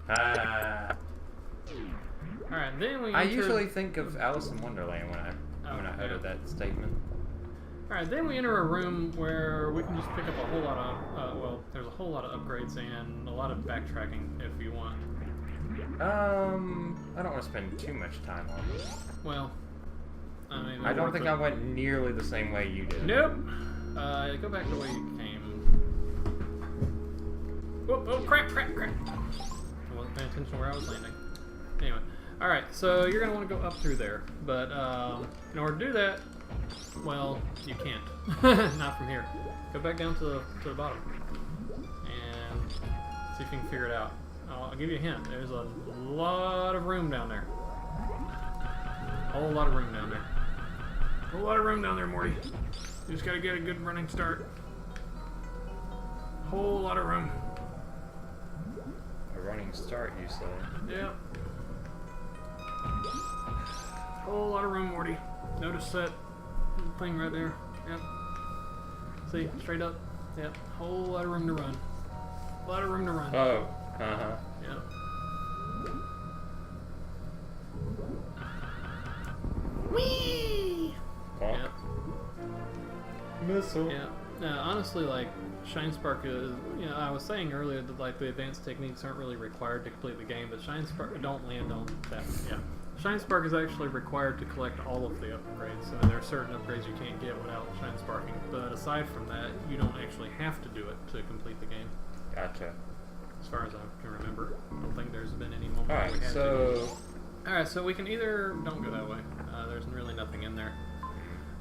Alright, then we I enter... usually think of Alice in Wonderland when I utter that statement. Alright, then we enter a room where we can just pick up a whole lot of, well, there's a whole lot of upgrades and a lot of backtracking if you want. I don't want to spend too much time on this. Well, I mean... I don't think I went nearly the same way you did. Nope! Go back the way you came. Oh, crap! I wasn't paying attention to where I was landing. Anyway. Alright, so you're going to want to go up through there. But, in order to do that, well, you can't. Not from here. Go back down to the bottom. And see if you can figure it out. I'll give you a hint. There's a lot of room down there. A whole lot of room down there. A whole lot of room down there, Morty. You just gotta get a good running start. Whole lot of room. A running start, you say? Yeah. Whole lot of room, Morty. Notice that thing right there. Yep. See, straight up. Yep. Whole lot of room to run. A lot of room to run. Oh. Uh-huh. Yep. Whee! Bonk. Yep. Missile. Yeah. Now, honestly, like, Shine Spark is, I was saying earlier that, like, the advanced techniques aren't really required to complete the game, but Shine Spark, don't land on that, yeah. Shine Spark is actually required to collect all of the upgrades. I mean, there are certain upgrades you can't get without Shine Sparking, but aside from that, you don't actually have to do it to complete the game. Gotcha. As far as I can remember. I don't think there's been any moment Alright, where we had so... to. Alright, so we can either... Don't go that way. There's really nothing in there.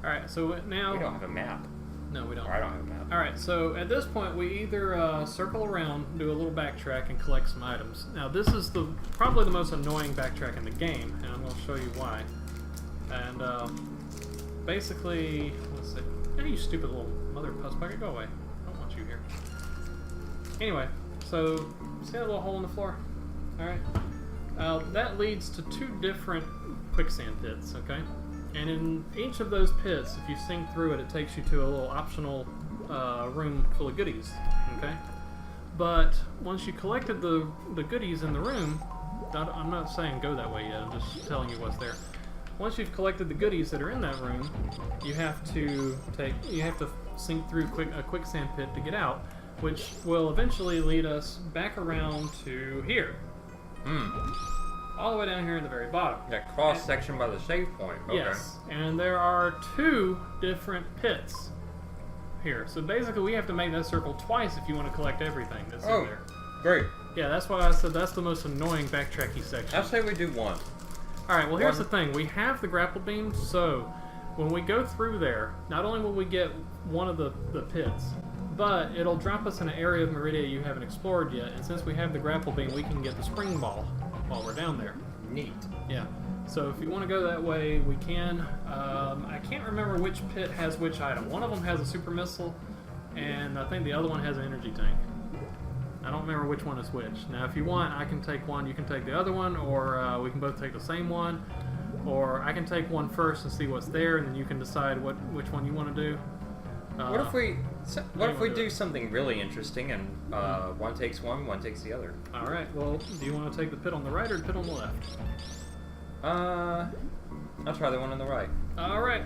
Alright, so now... We don't have a map. No, we don't. Or I don't have a map. Alright, so at this point we either circle around, do a little backtrack, and collect some items. Now this is probably the most annoying backtrack in the game, and I'm going to show you why. And basically, let's see. Hey, you stupid little mother puss bucket, go away. I don't want you here. Anyway, so see that little hole in the floor? Alright. That leads to two different quicksand pits, okay? And in each of those pits, if you sink through it, it takes you to a little optional room full of goodies, okay? But once you collected the goodies in the room, I'm not saying go that way yet, I'm just telling you what's there. Once you've collected the goodies that are in that room, you have to sink through a quicksand pit to get out, which will eventually lead us back around to here. All the way down here at the very bottom. That cross section by the save point. Okay. Yes, and there are two different pits here. So basically we have to make that circle twice if you want to collect everything that's in there. Great. Yeah, that's why I said that's the most annoying backtracky section. I'll say we do one. Alright, well here's the thing. We have the grapple beam, so when we go through there, not only will we get one of the pits, but it'll drop us in an area of Meridia you haven't explored yet, and since we have the grapple beam, we can get the spring ball while we're down there. Neat. Yeah. So if you want to go that way, we can. I can't remember which pit has which item. One of them has a super missile, and I think the other one has an energy tank. I don't remember which one is which. Now, if you want, I can take one, you can take the other one, or we can both take the same one, or I can take one first and see what's there, and then you can decide which one you want to do. What if we do something really interesting and one takes one takes the other? All right. Well, do you want to take the pit on the right or the pit on the left? I'll try the one on the right. All right.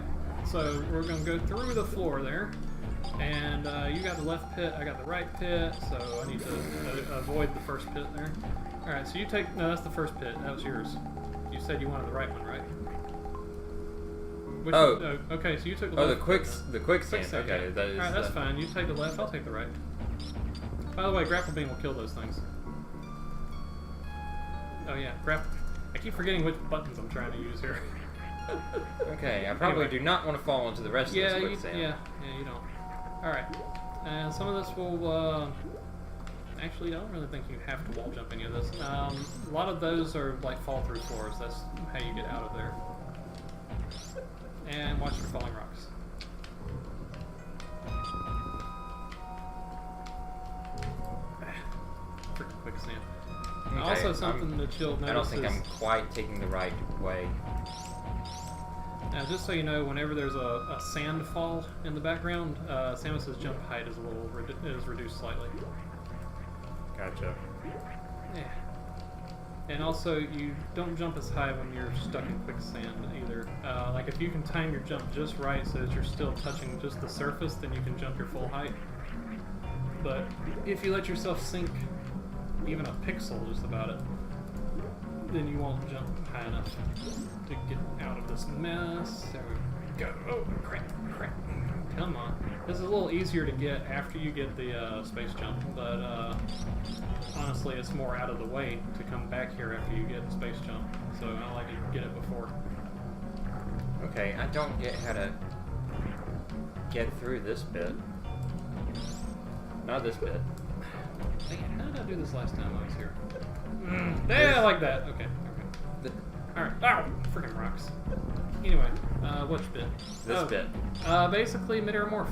So we're gonna go through the floor there, and you got the left pit, I got the right pit, so I need to avoid the first pit there. All right. So you take no, that's the first pit. That was yours. You said you wanted the right one, right? Which okay, so you took the left. The quicksand. Okay, yeah. that is. Alright, that's fine. You take the left, I'll take the right. By the way, grapple beam will kill those things. Oh yeah, I keep forgetting which buttons I'm trying to use here. Okay, I probably do not want to fall into the rest of this quicksand. Yeah, you don't. Alright, and some of this will, actually, I don't really think you have to wall jump any of this. A lot of those are like fall through floors, that's how you get out of there. And watch for falling rocks. Freaking quicksand. Okay, Also something that you'll notice I don't think I'm quite taking the right way. Now just so you know, whenever there's a sand fall in the background, Samus's jump height is reduced slightly. Gotcha. Yeah. And also, you don't jump as high when you're stuck in quicksand either. Like if you can time your jump just right so that you're still touching just the surface, then you can jump your full height. But if you let yourself sink even a pixel just about it, then you won't jump high enough to get out of this mess. There we go. Oh, crap. Come on. This is a little easier to get after you get the space jump, but honestly, it's more out of the way to come back here after you get the space jump. So I like to get it before. Okay, I don't get how to get through this bit. Not this bit. Dang it, how did I do this last time I was here? Yeah, I like that. Okay. Alright. Ow! Freaking rocks. Anyway, which bit? This bit. Basically, mid-air morph.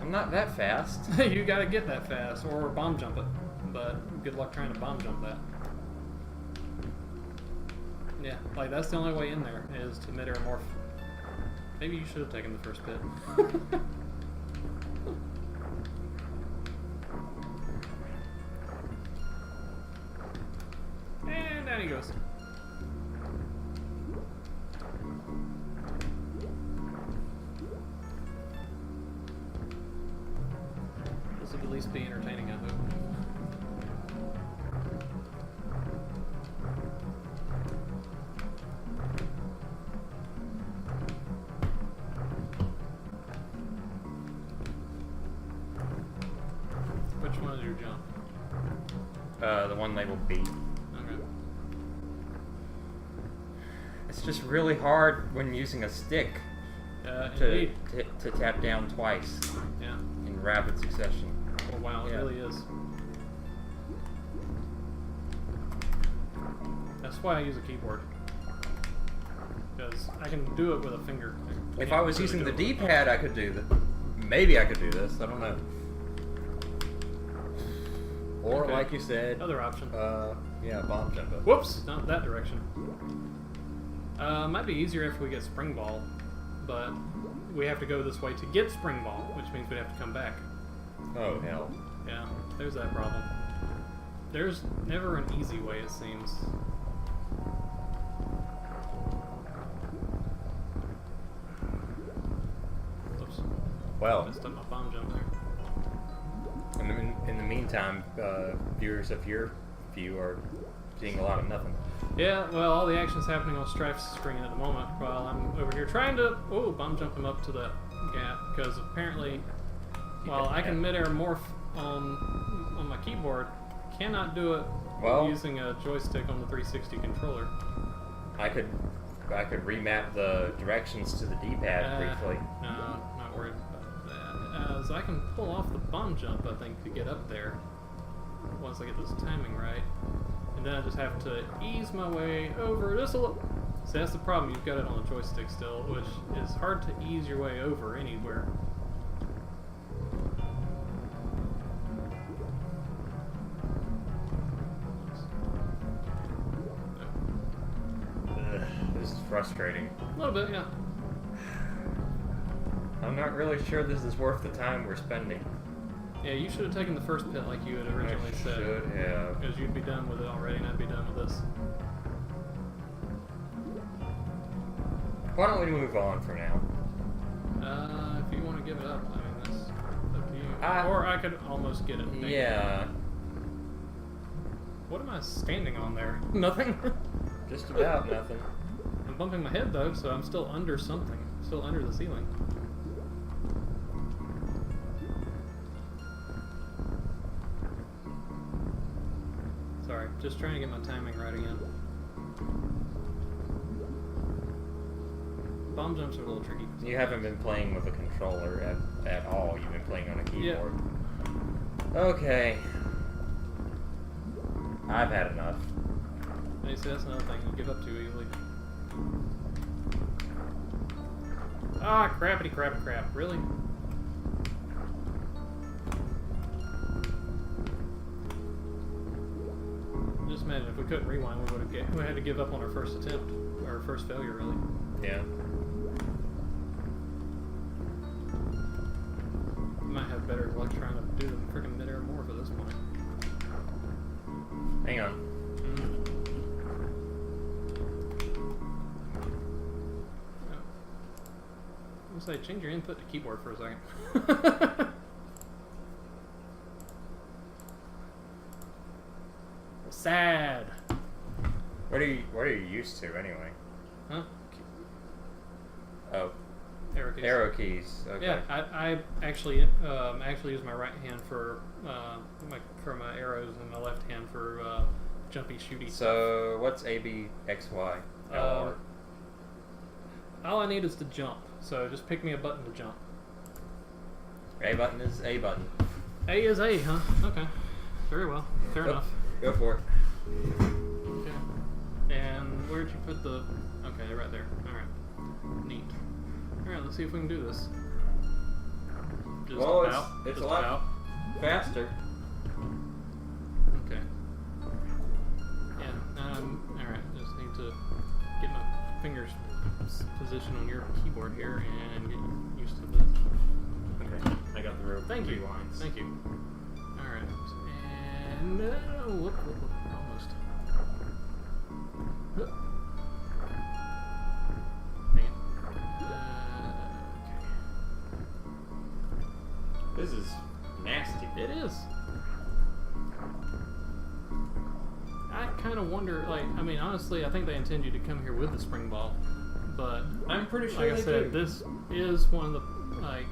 I'm not that fast. You gotta get that fast, or bomb jump it. But good luck trying to bomb jump that. Yeah, like that's the only way in there, is to mid-air morph. Maybe you should have taken the first bit. And down he goes. This would at least be entertaining, I hope. Which one is your jump? The one labeled B. Okay. It's just really hard when using a stick to tap down twice Yeah. in rapid succession. Oh wow, it Yeah. really is. That's why I use a keyboard. Because I can do it with a finger. If I was using the D-pad, I could do that. Maybe I could do this. I don't know. Or, Okay. like you said, Other option. yeah, bomb jump it. Whoops! Not that direction. Might be easier if we get spring ball, but we have to go this way to get spring ball, which means we have to come back. Oh, hell. Yeah, there's that problem. There's never an easy way, it seems. Oops. Well, Messed up my bomb jump there. in the meantime, viewers of your view are seeing a lot of nothing. Yeah, well, all the action's happening on Strife's screen at the moment, while I'm over here trying to, bomb jump him up to that gap, because apparently, while I can mid-air morph on my keyboard, cannot do it using a joystick on the 360 controller. I could remap the directions to the D-pad briefly. No, not worried about that. As I can pull off the bomb jump, I think, to get up there, once I get this timing right. And then I just have to ease my way over just a little. See, that's the problem. You've got it on a joystick still, which is hard to ease your way over anywhere. This is frustrating. A little bit, yeah. I'm not really sure this is worth the time we're spending. Yeah, you should have taken the first pit like you had originally said. Should have. Because you'd be done with it already, and I'd be done with this. Why don't we move on for now? If you want to give it up, I mean, that's up to you. I- Or I could almost get it. Yeah, What am I standing on there? Nothing? just about nothing. I'm bumping my head though, so I'm still under something. Still under the ceiling. Sorry, just trying to get my timing right again. Bomb jumps are a little tricky. You haven't been playing with a controller at all. You've been playing on a keyboard. Yeah. Okay. I've had enough. And you see, that's another thing you give up too easily. Ah, crappity crap. Really? Just imagine if we couldn't rewind, we would have had to give up on our first attempt, or our first failure, really. Yeah. We might have better luck trying to do the freaking mid-air more for this point. Hang on. say, change your input to keyboard for a second. Sad. What are you used to anyway? Huh? Oh, Arrow keys. arrow keys. Okay. Yeah, I actually use my right hand for my arrows and my left hand for jumpy shooty. So what's A, B, X, Y, L, R? All I need is to jump. So just pick me a button to jump. A button is A button. A is A, huh? Okay. Very well. Fair enough. Go for it. Okay. And where'd you put the... Okay, right there. Alright. Neat. Alright, let's see if we can do this. Just Well, about. it's Just a lot about. faster. Okay. Yeah, alright. Just need to get my fingers positioned on your keyboard here and get used to this. Okay, I got the rope. Thank you. Rewinds. Thank you. Alright. And look, almost. Dang it. Okay. This is nasty. It is. I kind of wonder, like, I mean, honestly, I think they intend you to come here with the spring ball, but I'm pretty sure like I they said, do. this is one of the, like,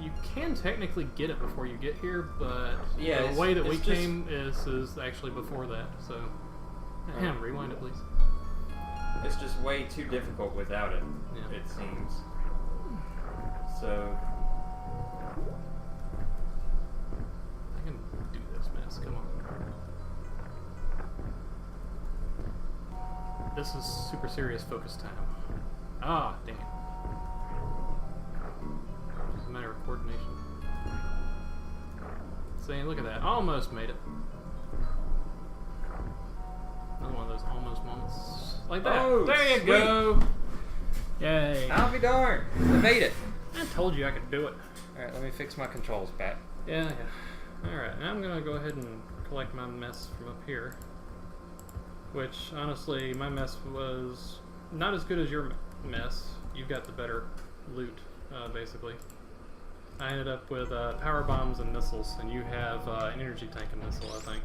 you can technically get it before you get here, but Yeah, the way that we it's just- came is actually before that, so, rewind it, please. It's just way too difficult without it, Yeah. it seems. So, I can do this mess, come on. This is super serious focus time. Ah, dang it. It's a matter of coordination. See, look at that. Almost made it. Another one of those almost moments. Like that. Oh, there you sweet. go. Yay. I'll be darned. I made it. I told you I could do it. Alright, let me fix my controls back. Yeah. Alright, now I'm going to go ahead and collect my mess from up here. Which, honestly, my mess was not as good as your mess. You got the better loot, basically. I ended up with power bombs and missiles, and you have an energy tank and missile, I think.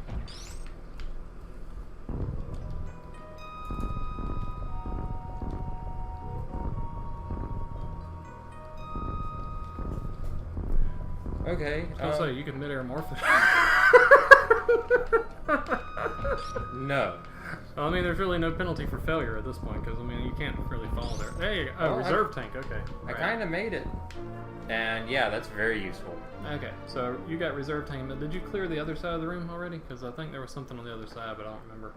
Okay. I'll say, you can mid-air morph it. No. Well, I mean, there's really no penalty for failure at this point, because, I mean, you can't really fall there. There you go. Oh, Oh, reserve tank, okay. I Right. kind of made it. And yeah, that's very useful. Okay, so you got reserve tank, but did you clear the other side of the room already? Because I think there was something on the other side, but I don't remember.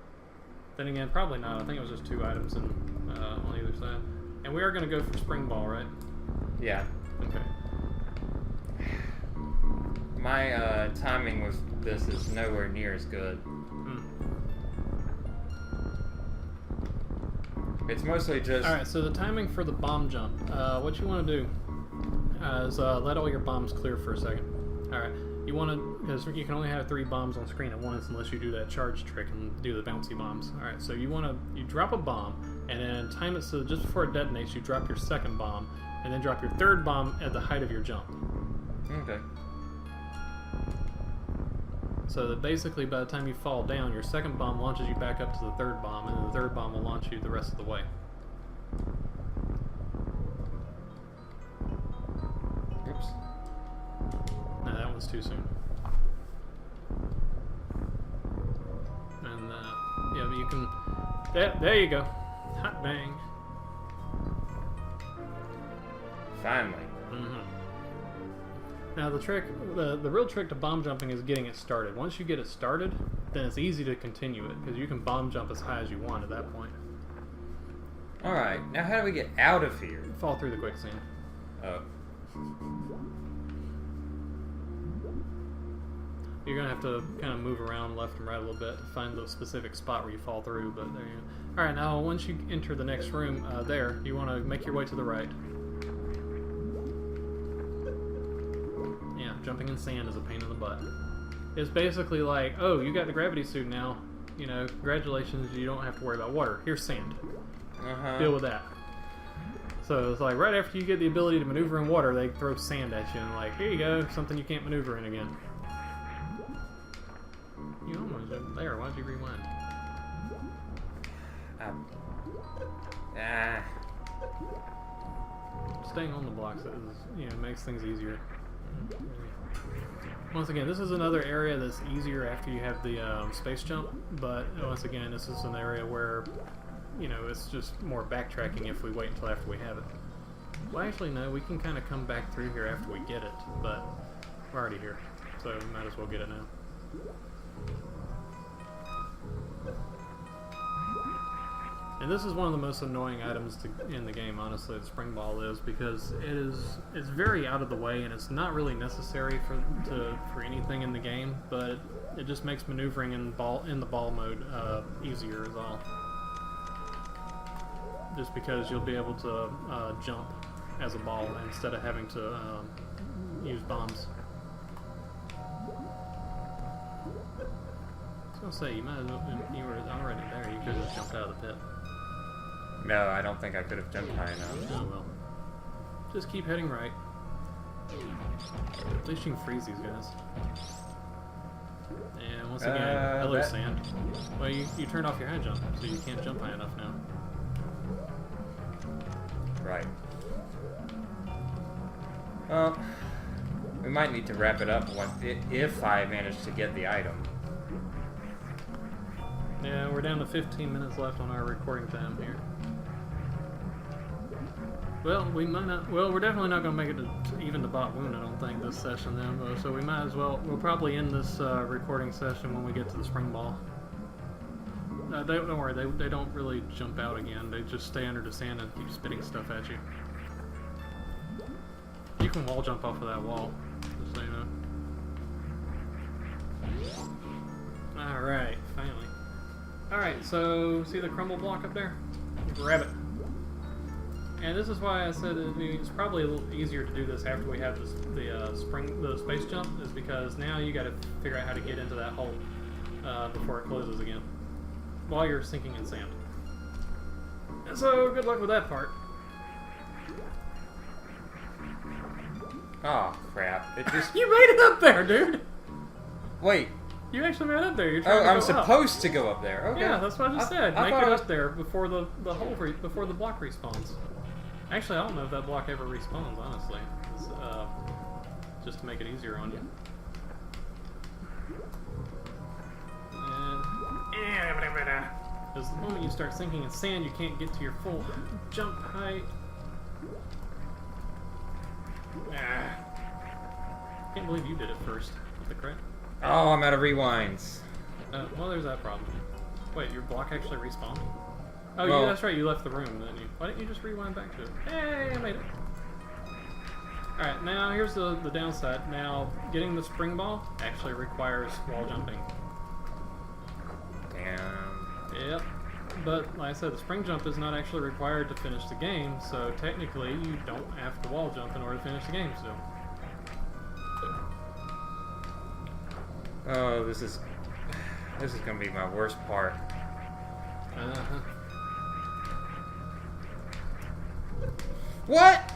Then again, probably not. I think it was just 2 items on the other side. And we are going to go for spring ball, right? Yeah. Okay. My timing with this is nowhere near as good. Hmm. It's mostly just... Alright, so the timing for the bomb jump. What you want to do is let all your bombs clear for a second. Alright, you want to, because you can only have 3 bombs on screen at once unless you do that charge trick and do the bouncy bombs. Alright, so you want to, you drop a bomb, and then time it so just before it detonates, you drop your second bomb, and then drop your third bomb at the height of your jump. Okay. So that basically by the time you fall down, your second bomb launches you back up to the third bomb, and then the third bomb will launch you the rest of the way. Oops. No, that one's too soon. And, yeah, but you can... There you go. Hot bang. Finally. Mm-hmm. Now the trick, the real trick to bomb jumping is getting it started. Once you get it started, then it's easy to continue it, because you can bomb jump as high as you want at that point. Alright, now how do we get out of here? Fall through the quicksand. Oh. You're going to have to kind of move around left and right a little bit to find the specific spot where you fall through, but there you go. Alright, now once you enter the next room, there, you want to make your way to the right. Yeah, jumping in sand is a pain in the butt. It's basically like, oh, you got the gravity suit now. You know, congratulations, you don't have to worry about water. Here's sand. Uh-huh. Deal with that. So it's like right after you get the ability to maneuver in water, they throw sand at you and like, here you go, something you can't maneuver in again. You almost went there. Why'd you rewind? Staying on the blocks is, makes things easier. Once again, this is another area that's easier after you have the space jump, but once again, this is an area where, it's just more backtracking if we wait until after we have it. Well, actually, no, we can kind of come back through here after we get it, but we're already here, so we might as well get it now. And this is one of the most annoying items in the game, honestly, the spring ball is, because it's very out of the way and it's not really necessary for anything in the game, but it just makes maneuvering in the ball mode easier is all. Just because you'll be able to jump as a ball instead of having to use bombs. I was gonna say, you might as well, you were already there, you could have just jumped out of the pit. No, I don't think I could have jumped high enough. Oh well. Just keep heading right. At least you can freeze these guys. And once again, hello sand. Well, you turned off your high jump, so you can't jump high enough now. Right. Well, we might need to wrap it up if I manage to get the item. Yeah, we're down to 15 minutes left on our recording time here. Well, we might not. Well, we're definitely not going to make it to even the bot wound, I don't think, this session then. So we might as well. We'll probably end this recording session when we get to the spring ball. Don't worry, they don't really jump out again. They just stay under the sand and keep spitting stuff at you. You can wall jump off of that wall, just so you know. Alright, finally. Alright, so see the crumble block up there? Grab it. And this is why I said it's probably a little easier to do this after we have the space jump, is because now you got to figure out how to get into that hole before it closes again, while you're sinking in sand. And so good luck with that part. Oh crap! It just You made it up there, dude. wait. You actually made it up there. You're trying Oh, to I'm go supposed up. to go up there. Okay. Yeah, that's what I just said. Make thought it up there before the before the block respawns. Actually, I don't know if that block ever respawns, honestly. It's, just to make it easier on you. Because the moment you start sinking in sand, you can't get to your full jump height. Can't believe you did it first with the crit. Oh, I'm out of rewinds. Well, there's that problem. Wait, your block actually respawned? Oh, Well, yeah, that's right. You left the room, didn't you? Why didn't you just rewind back to it? Hey, I made it. Alright, now here's the downside. Now, getting the spring ball actually requires wall jumping. Damn. Yep. But, like I said, the spring jump is not actually required to finish the game, so technically you don't have to wall jump in order to finish the game still. Oh, this is gonna be my worst part. Uh-huh. What?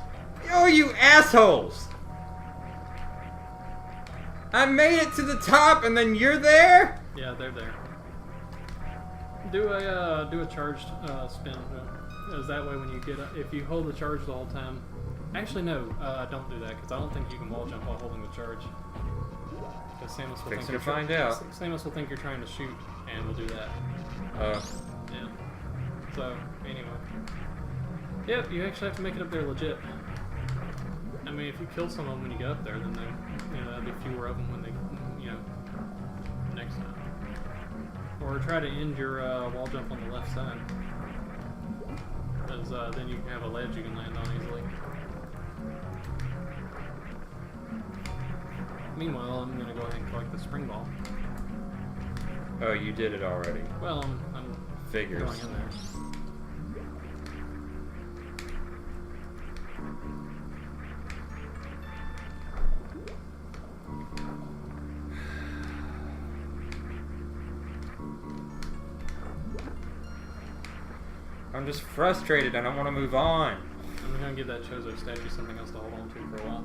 Oh, you assholes! I made it to the top, and then you're there? Yeah, they're there. Do a charged spin. Is that way when you get if you hold the charge the whole time. Actually, no. Don't do that because I don't think you can wall jump while holding the charge. Because Samus will Fixing to find out. Samus will think you're trying to shoot, and will do that. Yeah. So anyway. Yep, you actually have to make it up there legit. I mean, if you kill someone when you get up there, then there'll be fewer of them when they, next time. Or try to end your wall jump on the left side, because then you can have a ledge you can land on easily. Meanwhile, I'm gonna go ahead and collect the spring ball. Oh, you did it already. Well, I'm Figures. going in there. I'm just frustrated. I don't want to move on. I'm gonna give that Chozo statue something else to hold on to for a while.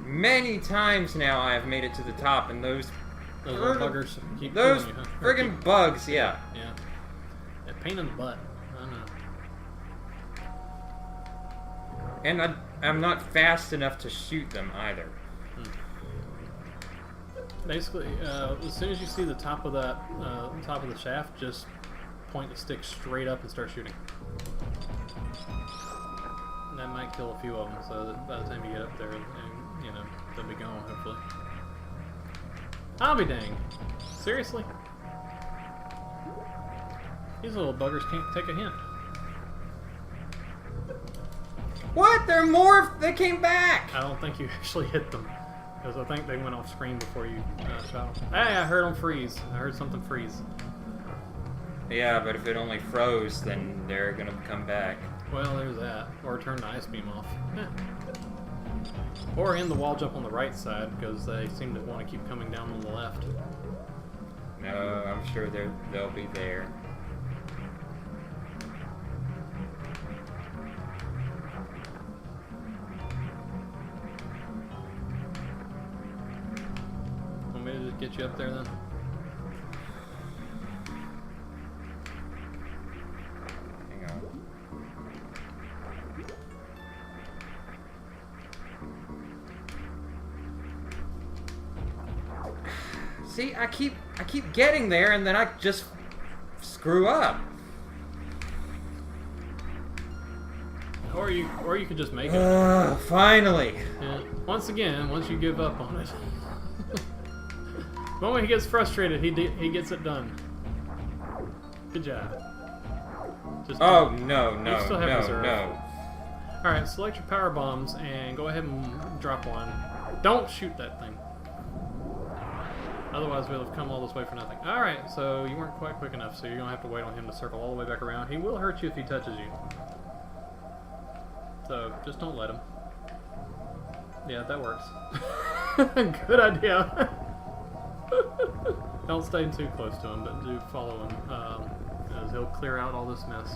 Many times now I have made it to the top, and those little buggers keep those killing you, huh? friggin' bugs, yeah. Yeah. A pain in the butt. I don't know. And I'm not fast enough to shoot them either. Basically, as soon as you see the top of that, top of the shaft, just point the stick straight up and start shooting. And that might kill a few of them, so that by the time you get up there, and you know, they'll be gone, hopefully. I'll be dang. Seriously? These little buggers can't take a hint. What? They're more. They came back. I don't think you actually hit them, because I think they went off screen before you shot them. Hey, I heard them freeze. I heard something freeze. Yeah, but if it only froze, then they're gonna come back. Well, there's that. Or turn the ice beam off. Yeah. Or end the wall jump on the right side, because they seem to want to keep coming down on the left. No, I'm sure they'll be there. Want me to just get you up there then? Hang on. See, I keep getting there, and then I just screw up. Or you could just make it. Finally. Yeah. Once again, once you give up on it. The moment he gets frustrated, he gets it done. Good job. Just Oh no, no, You still have no, reserve. no. Alright, select your power bombs and go ahead and drop one. Don't shoot that thing. Otherwise we'll have come all this way for nothing. Alright, so you weren't quite quick enough, so you're going to have to wait on him to circle all the way back around. He will hurt you if he touches you. So, just don't let him. Yeah, that works. Good idea. Don't stay too close to him, but do follow him, as he'll clear out all this mess.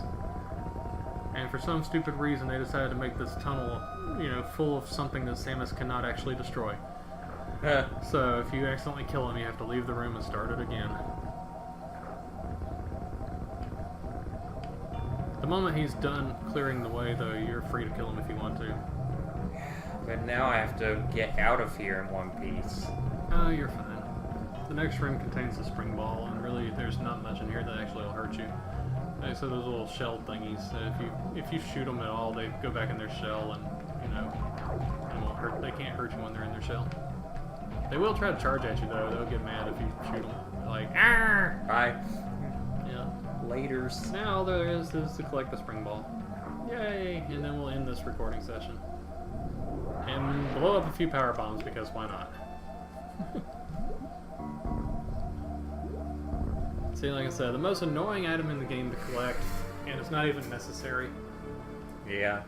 And for some stupid reason, they decided to make this tunnel, you know, full of something that Samus cannot actually destroy. So if you accidentally kill him, you have to leave the room and start it again. The moment he's done clearing the way, though, you're free to kill him if you want to. But now I have to get out of here in one piece. Oh, you're fine. The next room contains the spring ball, and really there's not much in here that actually will hurt you. Like I said, those little shell thingies, if you shoot them at all, they go back in their shell, and, you know, they can't hurt you when they're in their shell. They will try to charge at you, though. They'll get mad if you shoot them. Like, "Arr!" Bye. Yeah. Laters. Now all there is to collect the spring ball. Yay! And then we'll end this recording session. And blow up a few power bombs, because why not? See, like I said, the most annoying item in the game to collect, and it's not even necessary. Yeah.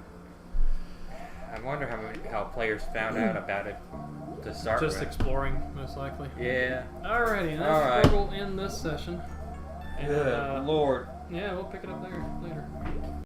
I wonder how players found out about it to start Just with. exploring, most likely. Yeah. Alrighty, and that's Alright. where we'll end this session. And, Good Lord. yeah, we'll pick it up there later.